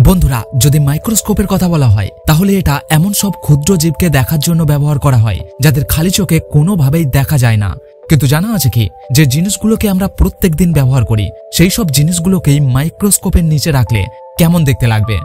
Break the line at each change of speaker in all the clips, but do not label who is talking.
বন্ধুরা, যদি মাইক্রোস্কোপের কথা বলা হয় তাহলে এটা এমন সব ক্ষুদ্র জীবকে দেখার জন্য ব্যবহার করা হয় যাদের খালি চোখে কোনোভাবেই দেখা যায় না। কিন্তু জানা আছে কি, যে জিনিসগুলোকে আমরা প্রত্যেকদিন ব্যবহার করি সেই সব জিনিসগুলোকেই মাইক্রোস্কোপের নিচে রাখলে কেমন দেখতে লাগবে।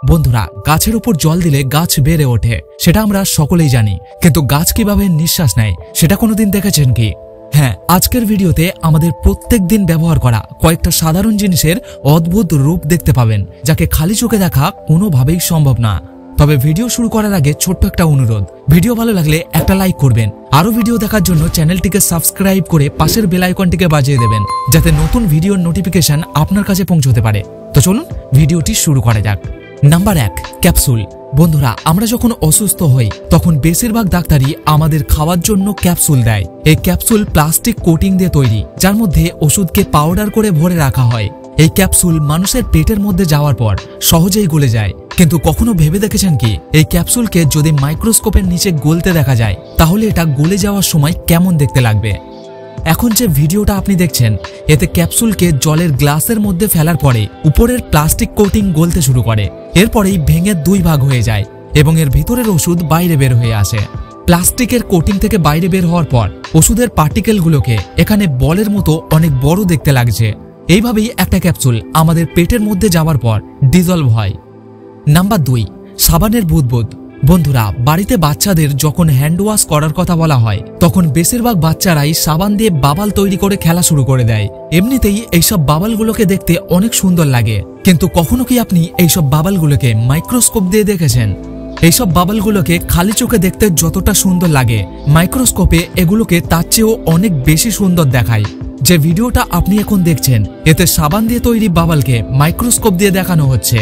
বন্ধুরা, গাছের উপর জল দিলে গাছ বেড়ে ওঠে, সেটা আমরা সকলেই জানি, কিন্তু গাছ কিভাবে নিঃশ্বাস নেয় সেটা কোনোদিন দেখেছেন কি? হ্যাঁ, আজকের ভিডিওতে আমাদের প্রত্যেক দিন ব্যবহার করা কয়েকটা সাধারণ জিনিসের অদ্ভুত রূপ দেখতে পাবেন, যাকে খালি চোখে দেখা কোনোভাবেই সম্ভব না। তবে ভিডিও শুরু করার আগে ছোট্ট একটা অনুরোধ, ভিডিও ভালো লাগলে একটা লাইক করবেন। আরো ভিডিও দেখার জন্য চ্যানেলটিকে সাবস্ক্রাইব করে পাশের বেল আইকনটিকে বাজিয়ে দেবেন, যাতে নতুন ভিডিওর নোটিফিকেশন আপনার কাছে পৌঁছতে পারে। তো চলুন ভিডিওটি শুরু করা যাক। Number 1, capsule. বন্ধুরা, আমরা যখন অসুস্থ হই তখন বেশিরভাগ ডাক্তারই আমাদের খাওয়ার জন্য ক্যাপসুল দেয়। এই ক্যাপসুল প্লাস্টিক কোটিং দিয়ে তৈরি, যার মধ্যে ওষুধকে পাউডার করে ভরে রাখা হয়। এই ক্যাপসুল মানুষের পেটের মধ্যে যাওয়ার পর সহজেই গলে যায়। কিন্তু কখনো ভেবে দেখেছেন কি, এই ক্যাপসুলকে যদি মাইক্রোস্কোপের নিচে গলতে দেখা যায় তাহলে এটা গলে যাওয়ার সময় কেমন দেখতে লাগবে? এখন যে ভিডিওটা আপনি দেখছেন, এতে ক্যাপসুলকে জলের গ্লাসের মধ্যে ফেলার পরে উপরের প্লাস্টিক কোটিং গলতে শুরু করে। এরপরেই ভেঙে 2 ভাগ হয়ে যায় এবং এর ভিতরের ওষুধ বাইরে বের হয়ে আসে। প্লাস্টিকের কোটিং থেকে বাইরে বের হওয়ার পর ওষুধের পার্টিকেলগুলোকে এখানে বলের মতো অনেক বড় দেখতে লাগছে। এইভাবেই একটা ক্যাপসুল আমাদের পেটের মধ্যে যাওয়ার পর ডিজলভ হয়। নাম্বার 2, সাবানের বুদবুদ। বন্ধুরা, বাড়িতে বাচ্চাদের যখন হ্যান্ড ওয়াশ করার কথা বলা হয় তখন বেশিরভাগ বাচ্চারাই সাবান দিয়ে বাবাল তৈরি করে খেলা শুরু করে দেয়। এমনিতেই এইসব বাবালগুলোকে দেখতে অনেক সুন্দর লাগে, কিন্তু কখনো কি আপনি এইসব বাবালগুলোকে মাইক্রোস্কোপ দিয়ে দেখেছেন? এইসব বাবালগুলোকে খালি চোখে দেখতে যতটা সুন্দর লাগে, মাইক্রোস্কোপে এগুলোকে তার চেয়েও অনেক বেশি সুন্দর দেখায়। যে ভিডিওটা আপনি এখন দেখছেন, এতে সাবান দিয়ে তৈরি বাবালকে মাইক্রোস্কোপ দিয়ে দেখানো হচ্ছে।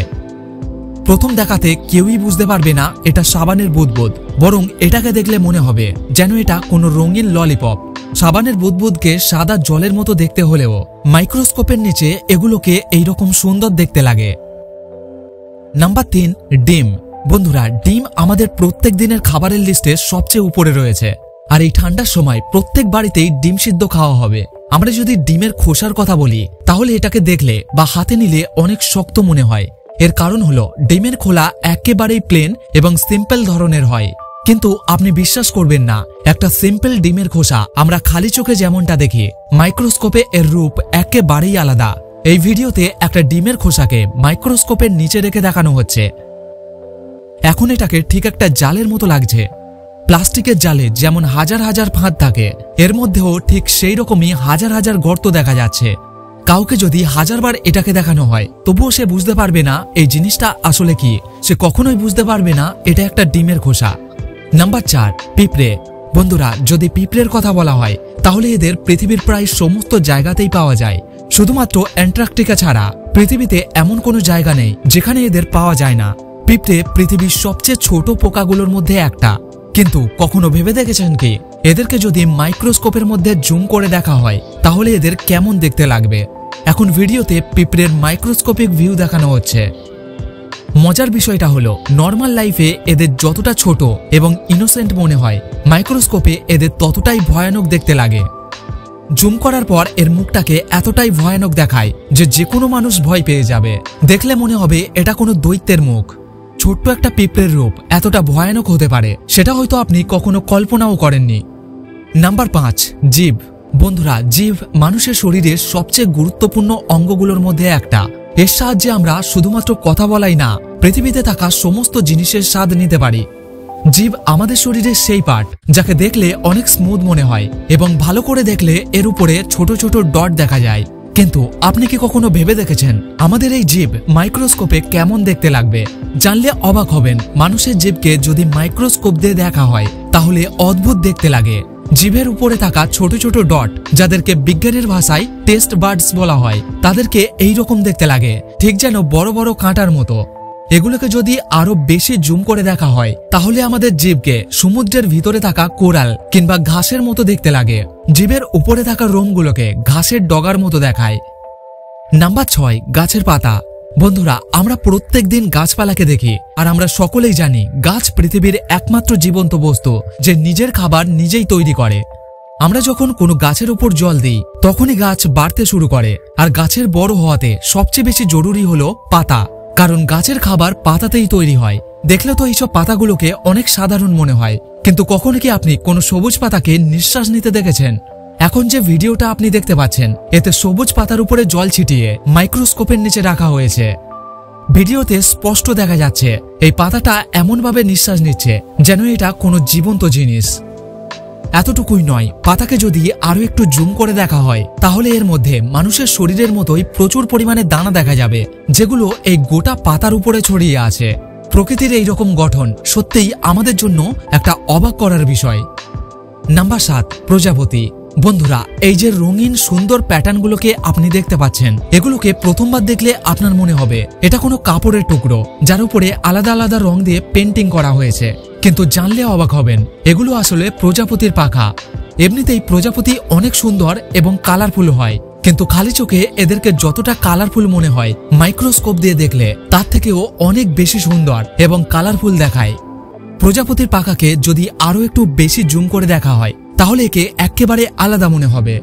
প্রথম দেখাতে কেউই বুঝতে পারবে না এটা সাবানের বুদবুদ, বরং এটাকে দেখলে মনে হবে যেন এটা কোনো রঙিন ললিপপ। সাবানের বুদবুদকে সাদা জলের মতো দেখতে হলেও মাইক্রোস্কোপের নিচে এগুলোকে এইরকম সুন্দর দেখতে লাগে। নাম্বার 3, ডিম। বন্ধুরা, ডিম আমাদের প্রত্যেক দিনের খাবারের লিস্টে সবচেয়ে উপরে রয়েছে। আর এই ঠান্ডার সময় প্রত্যেক বাড়িতেই ডিম সিদ্ধ খাওয়া হবে। আমরা যদি ডিমের খোসার কথা বলি তাহলে এটাকে দেখলে বা হাতে নিলে অনেক শক্ত মনে হয়। এর কারণ হলো ডিমের খোলা একেবারেই প্লেন এবং সিম্পল ধরনের হয়। কিন্তু আপনি বিশ্বাস করবেন না, একটা সিম্পল ডিমের খোসা আমরা খালি চোখে যেমনটা দেখি, মাইক্রোস্কোপে এর রূপ একেবারেই আলাদা। এই ভিডিওতে একটা ডিমের খোসাকে মাইক্রোস্কোপের নিচে রেখে দেখানো হচ্ছে। এখন এটাকে ঠিক একটা জালের মতো লাগছে। প্লাস্টিকের জালে যেমন হাজার হাজার ফাঁদ থাকে, এর মধ্যেও ঠিক সেই রকমই হাজার হাজার গর্ত দেখা যাচ্ছে। কাউকে যদি 1000 বার এটাকে দেখানো হয় তবুও সে বুঝতে পারবে না এই জিনিসটা আসলে কি। সে কখনোই বুঝতে পারবে না এটা একটা ডিমের খোসা। নাম্বার 4, পিঁপড়ে। বন্ধুরা, যদি পিঁপড়ের কথা বলা হয় তাহলে এদের পৃথিবীর প্রায় সমস্ত জায়গাতেই পাওয়া যায়। শুধুমাত্র অ্যান্টার্কটিকা ছাড়া পৃথিবীতে এমন কোনো জায়গা নেই যেখানে এদের পাওয়া যায় না। পিঁপড়ে পৃথিবীর সবচেয়ে ছোট পোকাগুলোর মধ্যে একটা। কিন্তু কখনো ভেবে দেখেছেন কি, এদেরকে যদি মাইক্রোস্কোপের মধ্যে জুম করে দেখা হয় তাহলে এদের কেমন দেখতে লাগবে? এখন ভিডিওতে পিঁপড়ের মাইক্রোস্কোপিক ভিউ দেখানো হচ্ছে। মজার বিষয়টা হলো, নর্মাল লাইফে এদের যতটা ছোট এবং ইনোসেন্ট মনে হয়, মাইক্রোস্কোপে এদের ততটাই ভয়ানক দেখতে লাগে। জুম করার পর এর মুখটাকে এতটাই ভয়ানক দেখায় যে কোনো মানুষ ভয় পেয়ে যাবে। দেখলে মনে হবে এটা কোনো দৈত্যের মুখ। ছোট্ট একটা পিঁপড়ের রূপ এতটা ভয়ানক হতে পারে সেটা হয়তো আপনি কখনো কল্পনাও করেননি। নাম্বার 5, জিভ। বন্ধুরা, জিভ মানুষের শরীরের সবচেয়ে গুরুত্বপূর্ণ অঙ্গগুলোর মধ্যে একটা। এর সাহায্যে আমরা শুধুমাত্র কথা বলাই না, পৃথিবীতে থাকা সমস্ত জিনিসের স্বাদ নিতে পারি। জিভ আমাদের শরীরের সেই পার্ট যাকে দেখলে অনেক স্মুথ মনে হয় এবং ভালো করে দেখলে এর উপরে ছোট ছোট ডট দেখা যায়। কিন্তু আপনি কি কখনো ভেবে দেখেছেন আমাদের এই জিভ মাইক্রোস্কোপে কেমন দেখতে লাগবে? জানলে অবাক হবেন, মানুষের জিভকে যদি মাইক্রোস্কোপ দিয়ে দেখা হয় তাহলে অদ্ভুত দেখতে লাগে। জিভের উপরে থাকা ছোট ছোট ডট, যাদেরকে বিজ্ঞানের ভাষায় টেস্ট বার্ডস বলা হয়, তাদেরকে এই রকম দেখতে লাগে, ঠিক যেন বড় বড় কাঁটার মতো। এগুলোকে যদি আরো বেশি জুম করে দেখা হয় তাহলে আমাদের জিভকে সমুদ্রের ভিতরে থাকা কোরাল কিংবা ঘাসের মতো দেখতে লাগে। জিভের উপরে থাকা রোমগুলোকে ঘাসের ডগার মতো দেখায়। নাম্বার 6, গাছের পাতা। বন্ধুরা, আমরা প্রত্যেক দিন গাছপালাকে দেখি, আর আমরা সকলেই জানি গাছ পৃথিবীর একমাত্র জীবন্ত বস্তু যে নিজের খাবার নিজেই তৈরি করে। আমরা যখন কোনো গাছের উপর জল দিই তখনই গাছ বাড়তে শুরু করে, আর গাছের বড় হওয়াতে সবচেয়ে বেশি জরুরি হলো পাতা। কারণ গাছের খাবার পাতাতেই তৈরি হয়। দেখলে তো এইসব পাতাগুলোকে অনেক সাধারণ মনে হয়, কিন্তু কখনো কি আপনি কোনো সবুজ পাতাকে নিঃশ্বাস নিতে দেখেছেন? এখন যে ভিডিওটা আপনি দেখতে পাচ্ছেন, এতে সবুজ পাতার উপরে জল ছিটিয়ে মাইক্রোস্কোপের নিচে রাখা হয়েছে। ভিডিওতে স্পষ্ট দেখা যাচ্ছে এই পাতাটা এমনভাবে নিঃশ্বাস নিচ্ছে যেন এটা কোনো জীবন্ত জিনিস। এতটুকুই নয়, পাতাকে যদি আরো একটু জুম করে দেখা হয় তাহলে এর মধ্যে মানুষের শরীরের মতোই প্রচুর পরিমাণে দানা দেখা যাবে, যেগুলো এই গোটা পাতার উপরে ছড়িয়ে আছে। প্রকৃতির এই রকম গঠন সত্যিই আমাদের জন্য একটা অবাক করার বিষয়। নাম্বার 7, প্রজাপতি। বন্ধুরা, এই যে রঙিন সুন্দর প্যাটার্নগুলোকে আপনি দেখতে পাচ্ছেন, এগুলোকে প্রথমবার দেখলে আপনার মনে হবে এটা কোনো কাপড়ের টুকরো যার উপরে আলাদা আলাদা রং দিয়ে পেন্টিং করা হয়েছে, কিন্তু জানলে অবাক হবেন এগুলো আসলে প্রজাপতির পাখা। এমনিতেই প্রজাপতি অনেক সুন্দর এবং কালারফুল হয়, কিন্তু খালি চোখে এদেরকে যতটা কালারফুল মনে হয়, মাইক্রোস্কোপ দিয়ে দেখলে তার থেকেও অনেক বেশি সুন্দর এবং কালারফুল দেখায়। প্রজাপতির পাখাকে যদি আরো একটু বেশি জুম করে দেখা হয় তাহলে একে একেবারে আলাদা মনে হবে।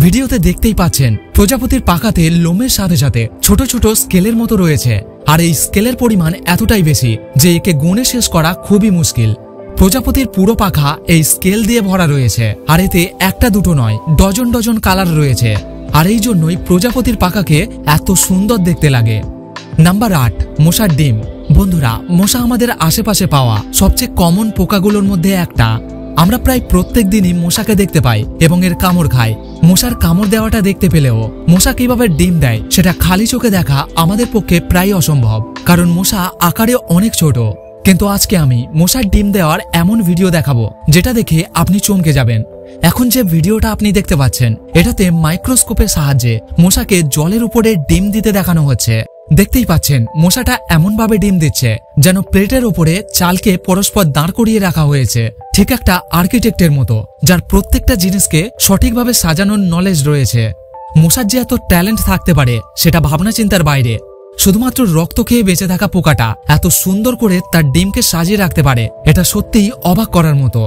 ভিডিওতে দেখতেই পাচ্ছেন প্রজাপতির পাখাতে লোমের সাথে সাথে ছোট ছোট স্কেলের মতো রয়েছে, আর এই স্কেলের পরিমাণ এতটাই বেশি যে একে গুণে শেষ করা খুবই মুশকিল। প্রজাপতির পুরো পাখা এই স্কেল দিয়ে ভরা রয়েছে, আর এতে একটা দুটো নয়, ডজন ডজন কালার রয়েছে, আর এই জন্যই প্রজাপতির পাখাকে এত সুন্দর দেখতে লাগে। নাম্বার 8, মশার ডিম। বন্ধুরা, মশা আমাদের আশেপাশে পাওয়া সবচেয়ে কমন পোকাগুলোর মধ্যে একটা। আমরা প্রায় প্রত্যেক দিনই মশাকে দেখতে পাই এবং এর কামড় খাই। মশার কামড় দেওয়াটা দেখতে পেলেও মশা কিভাবে ডিম দেয় সেটা খালি চোখে দেখা আমাদের পক্ষে প্রায় অসম্ভব, কারণ মশা আকারে অনেক ছোট। কিন্তু আজকে আমি মশার ডিম দেওয়ার এমন ভিডিও দেখাবো যেটা দেখে আপনি চমকে যাবেন। এখন যে ভিডিওটা আপনি দেখতে পাচ্ছেন, এটাতে মাইক্রোস্কোপের সাহায্যে মশাকে জলের উপরে ডিম দিতে দেখানো হচ্ছে। দেখতেই পাচ্ছেন মশাটা এমন ভাবে ডিম দিচ্ছে যেন প্লেটের উপরে চালকে পরস্পর দাঁড় করিয়ে রাখা হয়েছে, ঠিক একটা আর্কিটেক্টের মতো, যার প্রত্যেকটা জিনিসকে সঠিকভাবে সাজানোর নলেজ রয়েছে। মশার যে এত ট্যালেন্ট থাকতে পারে সেটা ভাবনা চিন্তার বাইরে। শুধুমাত্র রক্ত খেয়ে বেঁচে থাকা পোকাটা এত সুন্দর করে তার ডিমকে সাজিয়ে রাখতে পারে, এটা সত্যিই অবাক করার মতো।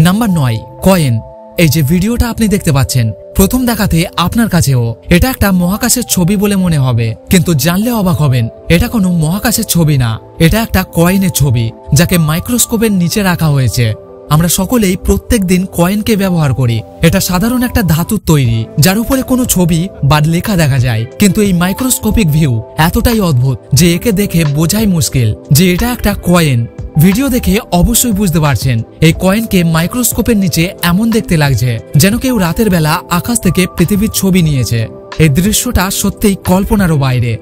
Number 9, coin. এই যে ভিডিওটা আপনি দেখতে পাচ্ছেন, প্রথম দেখাতে আপনার কাছেও এটা একটা মহাকাশের ছবি বলে মনে হবে, কিন্তু জানলে অবাক হবেন এটা কোনো মহাকাশের ছবি না, এটা একটা কয়েনের ছবি যাকে মাইক্রোস্কোপের নিচে রাখা হয়েছে। আমরা সকলেই প্রত্যেক দিন কয়েনকে ব্যবহার করি। এটা সাধারণ একটা ধাতুর তৈরি যার উপরে কোনো ছবি বা লেখা দেখা যায়, কিন্তু এই মাইক্রোস্কোপিক ভিউ এতটাই অদ্ভুত যে একে দেখে বোঝাই মুশকিল যে এটা একটা কয়েন। ভিডিও দেখে অবশ্যই বুঝতে পারছেন এই কয়েনকে মাইক্রোস্কোপের নিচে এমন দেখতে লাগছে যেন কেউ রাতের বেলা আকাশ থেকে পৃথিবীর ছবি নিয়েছে। এই দৃশ্যটা সত্যিই কল্পনারও বাইরে।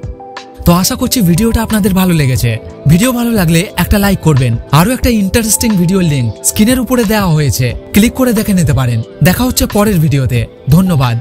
তো আশা করছি ভিডিওটা আপনাদের ভালো লেগেছে। ভিডিও ভালো লাগলে একটা লাইক করবেন। আরো একটা ইন্টারেস্টিং ভিডিওর লিংক স্ক্রিনের উপরে দেওয়া হয়েছে, ক্লিক করে দেখে নিতে পারেন। দেখা হচ্ছে পরের ভিডিওতে। ধন্যবাদ।